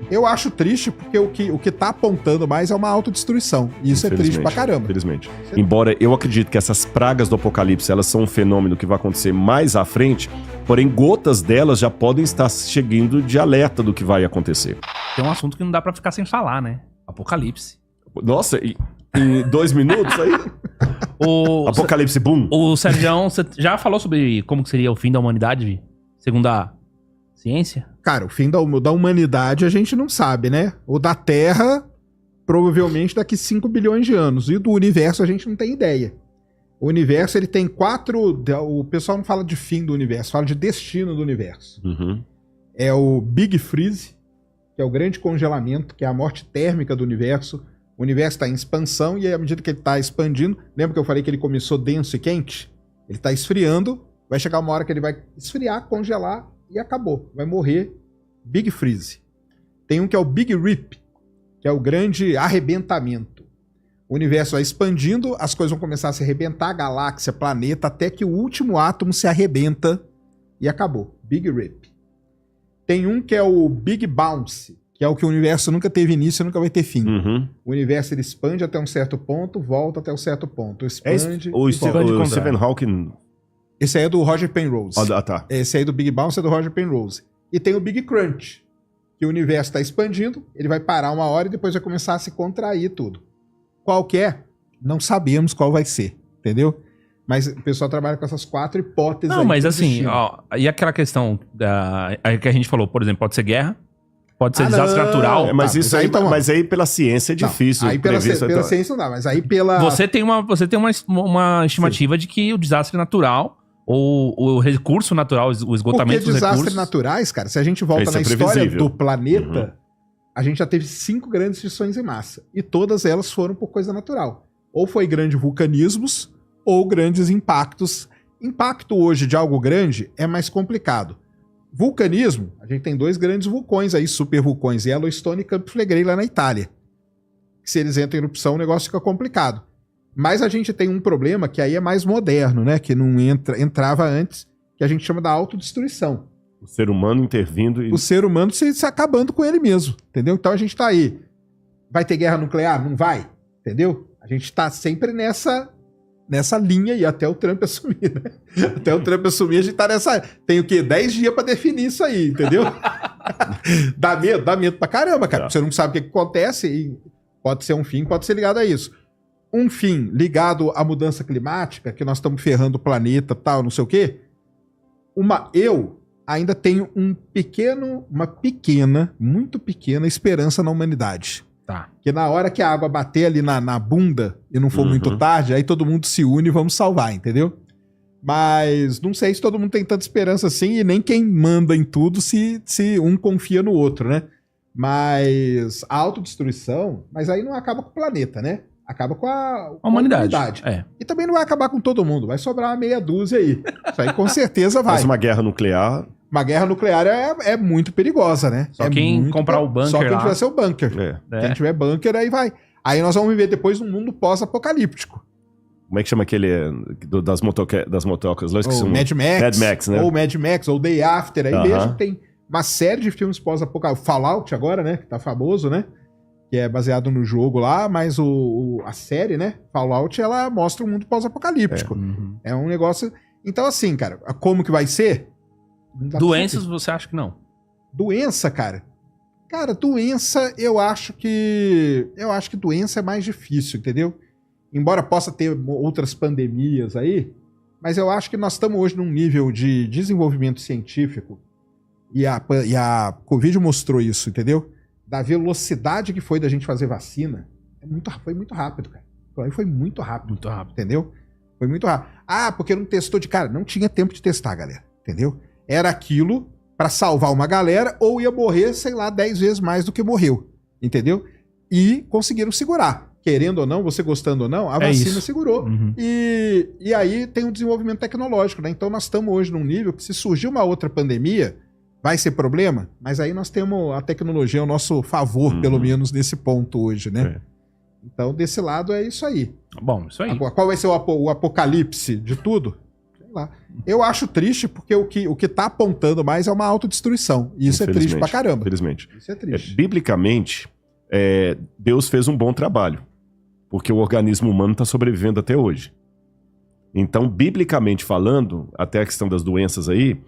Eu acho triste porque o que tá apontando mais é uma autodestruição. E isso é triste pra caramba. Infelizmente. Embora eu acredite que essas pragas do apocalipse, elas são um fenômeno que vai acontecer mais à frente, porém gotas delas já podem estar chegando de alerta do que vai acontecer. Tem um assunto que não dá pra ficar sem falar, né? Apocalipse. Nossa, em 2 minutos aí? Apocalipse boom. O Sérgio, você já falou sobre como que seria o fim da humanidade, segundo a ciência? Cara, o fim da humanidade a gente não sabe, né? O da Terra, provavelmente daqui 5 bilhões de anos. E do universo a gente não tem ideia. O universo, ele tem 4... O pessoal não fala de fim do universo, fala de destino do universo. Uhum. É o Big Freeze, que é o grande congelamento, que é a morte térmica do universo. O universo está em expansão e à medida que ele está expandindo... Lembra que eu falei que ele começou denso e quente? Ele está esfriando, vai chegar uma hora que ele vai esfriar, congelar e acabou. Vai morrer. Big Freeze. Tem um que é o Big Rip, que é o grande arrebentamento. O universo vai expandindo, as coisas vão começar a se arrebentar, galáxia, planeta, até que o último átomo se arrebenta e acabou. Big Rip. Tem um que é o Big Bounce, que é o que o universo nunca teve início e nunca vai ter fim. Uhum. O universo ele expande até um certo ponto, volta até um certo ponto. Expande o Stephen Hawking... Esse aí é do Roger Penrose. Ah, tá. Esse aí do Big Bounce é do Roger Penrose. E tem o Big Crunch, que o universo está expandindo, ele vai parar uma hora e depois vai começar a se contrair tudo. Qual que é? Não sabemos qual vai ser, entendeu? Mas o pessoal trabalha com essas 4 hipóteses. Não, mas assim, ó, e aquela questão que a gente falou, por exemplo, pode ser guerra, pode ser desastre natural. Mas isso aí, mas aí pela ciência é difícil. Aí pela ciência não dá, mas aí pela... Você tem uma estimativa de que o desastre natural, ou o recurso natural, o esgotamento dos recursos... Porque desastres naturais, cara, se a gente volta na história do planeta, a gente já teve 5 grandes extinções em massa. E todas elas foram por coisa natural. Ou foi grandes vulcanismos, ou grandes impactos. Impacto hoje de algo grande é mais complicado. Vulcanismo, a gente tem 2 grandes vulcões aí, super vulcões, Yellowstone e Campo Flegrei lá na Itália. Se eles entram em erupção, o negócio fica complicado. Mas a gente tem um problema que aí é mais moderno, né? Que não entrava antes, que a gente chama da autodestruição. O ser humano intervindo e... O ser humano se acabando com ele mesmo, entendeu? Então a gente tá aí. Vai ter guerra nuclear? Não vai, entendeu? A gente tá sempre nessa linha aí, até o Trump assumir, né? Até o Trump assumir, a gente tá nessa... Tem o quê? 10 dias pra definir isso aí, entendeu? Dá medo pra caramba, cara. Você não sabe o que acontece e pode ser um fim, pode ser ligado a isso. Um fim ligado à mudança climática, que nós estamos ferrando o planeta, tal, não sei o quê. Eu ainda tenho uma pequena, muito pequena esperança na humanidade. Tá. Que na hora que a água bater ali na bunda e não for muito tarde, aí todo mundo se une e vamos salvar, entendeu? Mas não sei se todo mundo tem tanta esperança assim e nem quem manda em tudo se um confia no outro, né? Mas a autodestruição, mas aí não acaba com o planeta, né? Acaba com a humanidade. É. E também não vai acabar com todo mundo, vai sobrar uma meia dúzia aí. Isso aí com certeza vai. Mas uma guerra nuclear... Uma guerra nuclear é muito perigosa, né? Só quem comprar o bunker. Só quem tiver seu bunker. Quem tiver bunker, aí vai. Aí nós vamos viver depois um mundo pós-apocalíptico. Como é que chama aquele das motocas? Ou Mad Max. Mad Max, né? Ou Mad Max, ou Day After. Aí mesmo tem uma série de filmes pós-apocalípticos. Fallout agora, né? Que tá famoso, né? Que é baseado no jogo lá, mas a série, né? Fallout, ela mostra um mundo pós-apocalíptico. É um negócio... Então assim, cara, como que vai ser? Doenças, você acha que não? Doença, cara? Cara, doença, eu acho que doença é mais difícil, entendeu? Embora possa ter outras pandemias aí, mas eu acho que nós estamos hoje num nível de desenvolvimento científico, e a Covid mostrou isso, entendeu? Da velocidade que foi da gente fazer vacina, foi muito rápido, cara. Foi muito rápido. Muito rápido. Entendeu? Foi muito rápido. Ah, porque não testou de cara. Não tinha tempo de testar, galera. Entendeu? Era aquilo pra salvar uma galera ou ia morrer, sei lá, 10 vezes mais do que morreu. Entendeu? E conseguiram segurar. Querendo ou não, você gostando ou não, a vacina segurou. E aí tem um desenvolvimento tecnológico, né? Então nós estamos hoje num nível que se surgir uma outra pandemia, vai ser problema, mas aí nós temos a tecnologia ao nosso favor, pelo menos nesse ponto hoje, né? Então desse lado é isso aí. Bom, isso aí. Agora, qual vai ser o apocalipse de tudo? lá. Eu acho triste porque o que tá apontando mais é uma autodestruição. E isso é triste pra caramba. Infelizmente. Isso é triste. Biblicamente, Deus fez um bom trabalho, porque o organismo humano está sobrevivendo até hoje. Então, biblicamente falando, até a questão das doenças aí,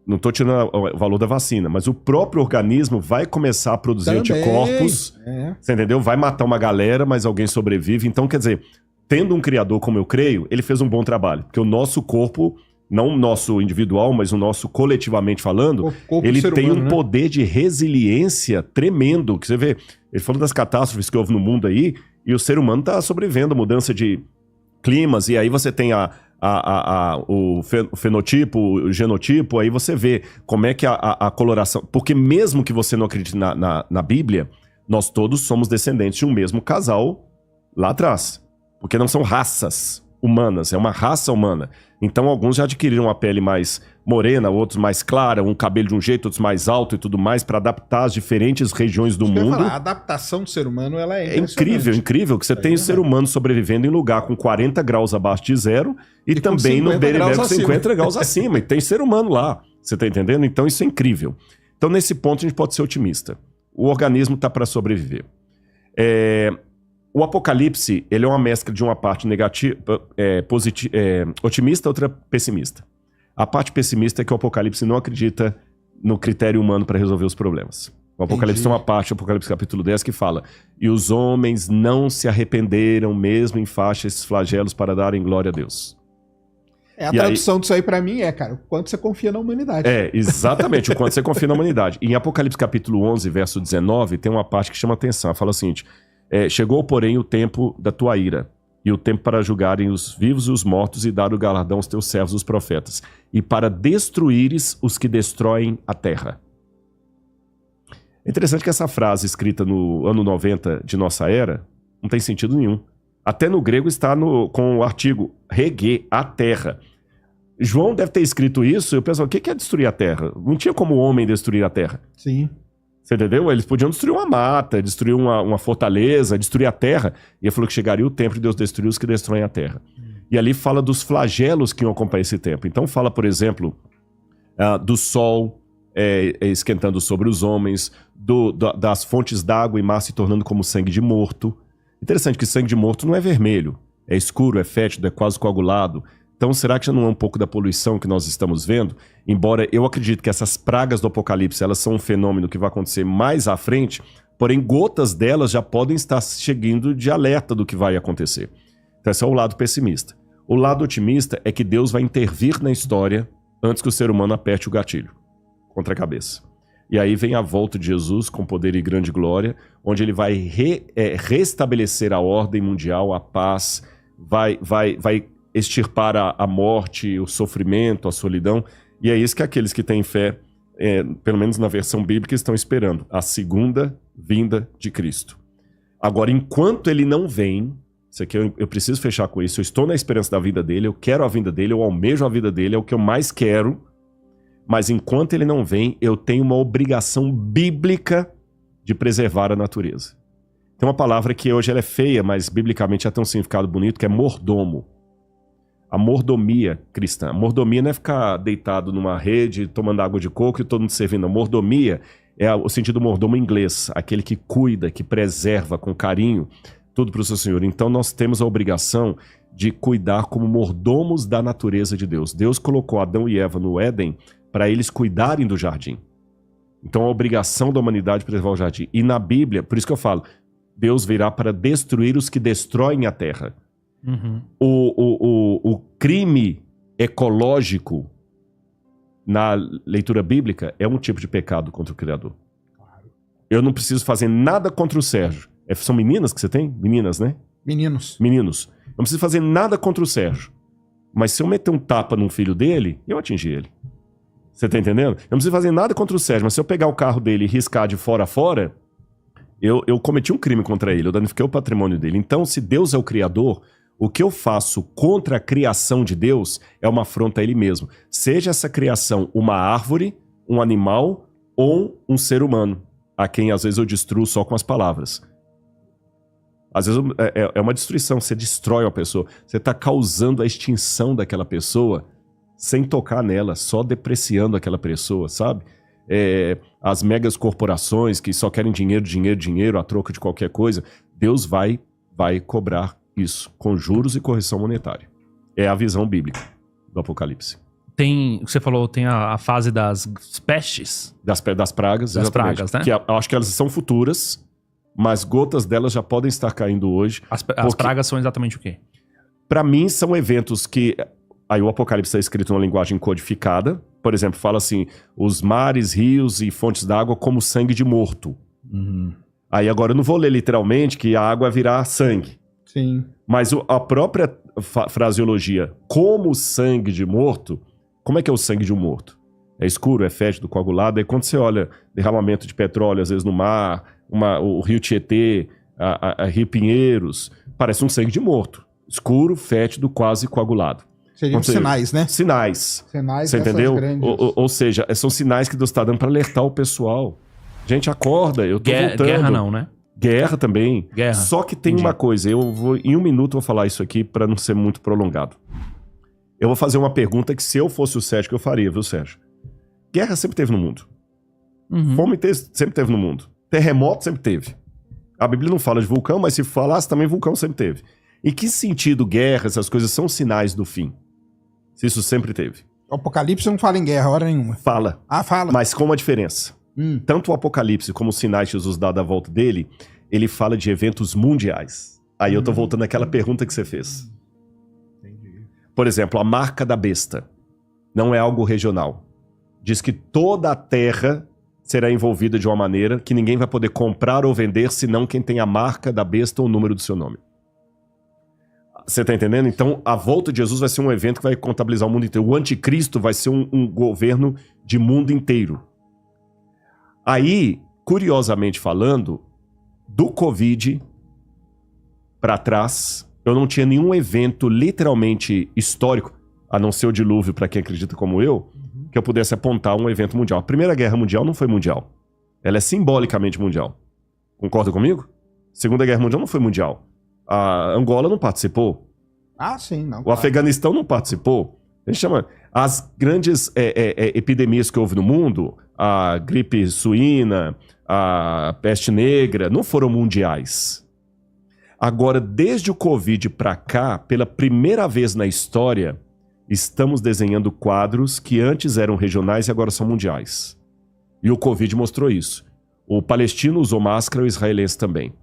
não estou tirando o valor da vacina, mas o próprio organismo vai começar a produzir anticorpos, você entendeu? Vai matar uma galera, mas alguém sobrevive. Então, quer dizer, tendo um criador como eu creio, ele fez um bom trabalho, porque o nosso corpo, não o nosso individual, mas o nosso coletivamente falando, ele tem um poder de resiliência tremendo, que você vê, ele falou das catástrofes que houve no mundo aí, e o ser humano está sobrevivendo a mudança de climas, e aí você tem o fenotipo, o genotipo, aí você vê como é que a coloração... Porque mesmo que você não acredite na Bíblia, nós todos somos descendentes de um mesmo casal lá atrás. Porque não são raças humanas, é uma raça humana. Então alguns já adquiriram uma pele mais morena, outros mais clara, um cabelo de um jeito, outros mais alto e tudo mais, para adaptar as diferentes regiões do mundo. A adaptação do ser humano, ela é incrível, incrível, que você tem o ser humano sobrevivendo em lugar com 40 graus abaixo de zero e também no Bereber com 50 graus acima. E tem ser humano lá, você tá entendendo? Então isso é incrível. Então nesse ponto a gente pode ser otimista. O organismo tá para sobreviver. O Apocalipse, ele é uma mescla de uma parte negativa, otimista, outra pessimista. A parte pessimista é que o Apocalipse não acredita no critério humano para resolver os problemas. O Apocalipse tem uma parte, o Apocalipse capítulo 10, que fala: e os homens não se arrependeram mesmo em faixa esses flagelos para darem glória a Deus. A tradução disso aí para mim cara, o quanto você confia na humanidade. Exatamente, o quanto você confia na humanidade. Em Apocalipse capítulo 11, verso 19, tem uma parte que chama atenção. Ela fala o seguinte: chegou, porém, o tempo da tua ira, e o tempo para julgarem os vivos e os mortos e dar o galardão aos teus servos, os profetas, e para destruíres os que destroem a terra. É interessante que essa frase escrita no ano 90 de nossa era não tem sentido nenhum. Até no grego está com o artigo regue, a terra. João deve ter escrito isso e eu penso, o que é destruir a terra? Não tinha como o homem destruir a terra. Sim. Você entendeu? Eles podiam destruir uma mata, destruir uma fortaleza, destruir a terra. E ele falou que chegaria o tempo de Deus destruir os que destroem a terra. E ali fala dos flagelos que iam acompanhar esse tempo. Então fala, por exemplo, do sol esquentando sobre os homens, das fontes d'água e mar se tornando como sangue de morto. Interessante que sangue de morto não é vermelho, é escuro, é fétido, é quase coagulado. Então, será que já não é um pouco da poluição que nós estamos vendo? Embora eu acredite que essas pragas do Apocalipse, elas são um fenômeno que vai acontecer mais à frente, porém gotas delas já podem estar chegando de alerta do que vai acontecer. Então, esse é o lado pessimista. O lado otimista é que Deus vai intervir na história antes que o ser humano aperte o gatilho contra a cabeça. E aí vem a volta de Jesus com poder e grande glória, onde ele vai restabelecer a ordem mundial, a paz, vai extirpar a morte, o sofrimento, a solidão. E é isso que aqueles que têm fé, pelo menos na versão bíblica, estão esperando. A segunda vinda de Cristo. Agora, enquanto ele não vem, isso aqui eu preciso fechar com isso, eu estou na esperança da vinda dele, eu quero a vinda dele, eu almejo a vida dele, é o que eu mais quero. Mas enquanto ele não vem, eu tenho uma obrigação bíblica de preservar a natureza. Tem uma palavra que hoje ela é feia, mas biblicamente já tem um significado bonito, que é mordomo. A mordomia cristã. A mordomia não é ficar deitado numa rede, tomando água de coco e todo mundo servindo. A mordomia é o sentido mordomo em inglês, aquele que cuida, que preserva com carinho tudo para o seu Senhor. Então nós temos a obrigação de cuidar como mordomos da natureza de Deus. Deus colocou Adão e Eva no Éden para eles cuidarem do jardim. Então a obrigação da humanidade é preservar o jardim. E na Bíblia, por isso que eu falo, Deus virá para destruir os que destroem a terra. Uhum. O crime ecológico na leitura bíblica é um tipo de pecado contra o Criador. Claro. Eu não preciso fazer nada contra o Sérgio. São meninas que você tem? Meninas, né? Meninos. Não preciso fazer nada contra o Sérgio. Mas se eu meter um tapa num filho dele, eu atingi ele. Você tá entendendo? Eu não preciso fazer nada contra o Sérgio, mas se eu pegar o carro dele e riscar de fora a fora, eu cometi um crime contra ele, eu danifiquei o patrimônio dele. Então, se Deus é o Criador, o que eu faço contra a criação de Deus é uma afronta a ele mesmo. Seja essa criação uma árvore, um animal ou um ser humano, a quem às vezes eu destruo só com as palavras. Às vezes é uma destruição, você destrói uma pessoa, você está causando a extinção daquela pessoa sem tocar nela, só depreciando aquela pessoa, sabe? As megas corporações que só querem dinheiro, dinheiro, dinheiro a troca de qualquer coisa, Deus vai cobrar isso com juros e correção monetária. É a visão bíblica do Apocalipse. Você falou, tem a fase das pestes. Das pragas, Das exatamente. pragas, né? Que eu acho que elas são futuras, mas gotas delas já podem estar caindo hoje. As pragas são exatamente o quê? Para mim, são eventos que... Aí o Apocalipse está escrito numa linguagem codificada. Por exemplo, fala assim, os mares, rios e fontes d'água como sangue de morto. Uhum. Aí agora eu não vou ler literalmente que a água virá sangue. Sim. Mas a própria fraseologia, como sangue de morto, como é que é o sangue de um morto? É escuro, é fétido, coagulado. Aí quando você olha derramamento de petróleo, às vezes no mar, o rio Tietê, a Rio Pinheiros, parece um sangue de morto. Escuro, fétido, quase coagulado. Seriam sinais, né? Sinais. Sinais. Você entendeu? Grandes... Ou seja, são sinais que Deus está dando para alertar o pessoal. Gente, acorda, eu tô voltando. Guerra não, né? Guerra também. Guerra. Só que tem uma coisa, em 1 minuto eu vou falar isso aqui para não ser muito prolongado. Eu vou fazer uma pergunta que se eu fosse o Sérgio, que eu faria, viu, Sérgio? Guerra sempre teve no mundo. Uhum. Fome sempre teve no mundo. Terremoto sempre teve. A Bíblia não fala de vulcão, mas se falasse também vulcão sempre teve. Em que sentido guerra, essas coisas são sinais do fim? Se isso sempre teve. O Apocalipse não fala em guerra, hora nenhuma. Fala. Ah, fala. Mas com uma diferença. Tanto o Apocalipse como os sinais que Jesus dá da volta dele, ele fala de eventos mundiais. Aí eu tô voltando àquela pergunta que você fez. Entendi. Por exemplo, a marca da besta não é algo regional. Diz que toda a terra será envolvida de uma maneira que ninguém vai poder comprar ou vender senão quem tem a marca da besta ou o número do seu nome. Você tá entendendo? Então, a volta de Jesus vai ser um evento que vai contabilizar o mundo inteiro. O anticristo vai ser um governo de mundo inteiro. Aí, curiosamente falando, do Covid para trás, eu não tinha nenhum evento literalmente histórico, a não ser o dilúvio para quem acredita como eu, que eu pudesse apontar um evento mundial. A Primeira Guerra Mundial não foi mundial. Ela é simbolicamente mundial. Concorda comigo? Segunda Guerra Mundial não foi mundial. A Angola não participou. Ah, sim, não. O Afeganistão não participou. A gente chama... As grandes epidemias que houve no mundo, a gripe suína, a peste negra, não foram mundiais. Agora, desde o Covid para cá, pela primeira vez na história, estamos desenhando quadros que antes eram regionais e agora são mundiais. E o Covid mostrou isso. O palestino usou máscara, o israelense também.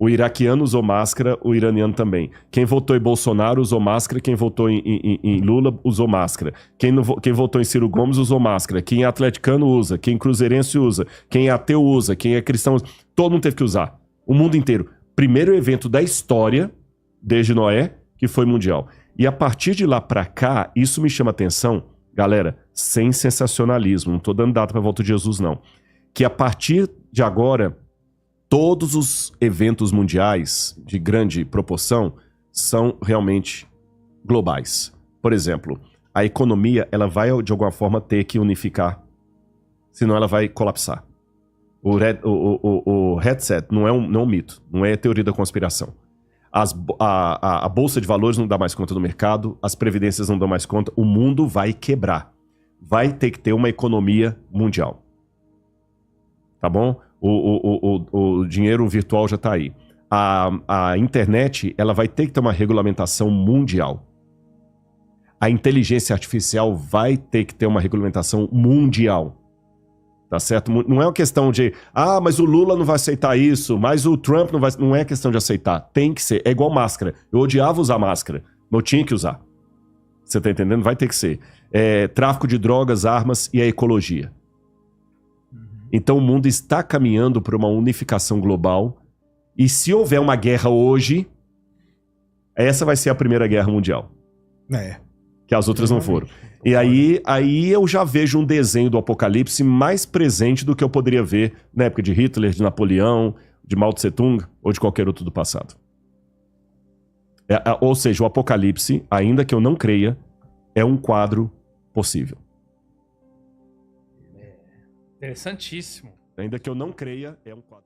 O iraquiano usou máscara, o iraniano também. Quem votou em Bolsonaro usou máscara, quem votou em Lula usou máscara. Quem votou em Ciro Gomes usou máscara. Quem é atleticano usa, quem cruzeirense usa, quem é ateu usa, quem é cristão usa. Todo mundo teve que usar. O mundo inteiro. Primeiro evento da história, desde Noé, que foi mundial. E a partir de lá pra cá, isso me chama atenção, galera, sem sensacionalismo. Não tô dando data pra volta de Jesus, não. Que a partir de agora... Todos os eventos mundiais de grande proporção são realmente globais. Por exemplo, a economia ela vai de alguma forma ter que unificar, senão ela vai colapsar. O headset não é um mito, não é teoria da conspiração. A bolsa de valores não dá mais conta do mercado, as previdências não dão mais conta, o mundo vai quebrar. Vai ter que ter uma economia mundial. Tá bom? O dinheiro virtual já está aí. A internet ela vai ter que ter uma regulamentação mundial. A inteligência artificial vai ter que ter uma regulamentação mundial. Tá certo? Não é uma questão de mas o Lula não vai aceitar isso, mas o Trump não vai... Não é questão de aceitar. Tem que ser. É igual máscara. Eu odiava usar máscara. Não tinha que usar. Você tá entendendo? Vai ter que ser. Tráfico de drogas, armas e a ecologia. Então o mundo está caminhando para uma unificação global. E se houver uma guerra hoje, essa vai ser a primeira guerra mundial. Que as outras não foram. E aí eu já vejo um desenho do Apocalipse mais presente do que eu poderia ver na época de Hitler, de Napoleão, de Mao Tse Tung ou de qualquer outro do passado. Ou seja, o Apocalipse, ainda que eu não creia, é um quadro possível. Interessantíssimo. Ainda que eu não creia, é um quadro.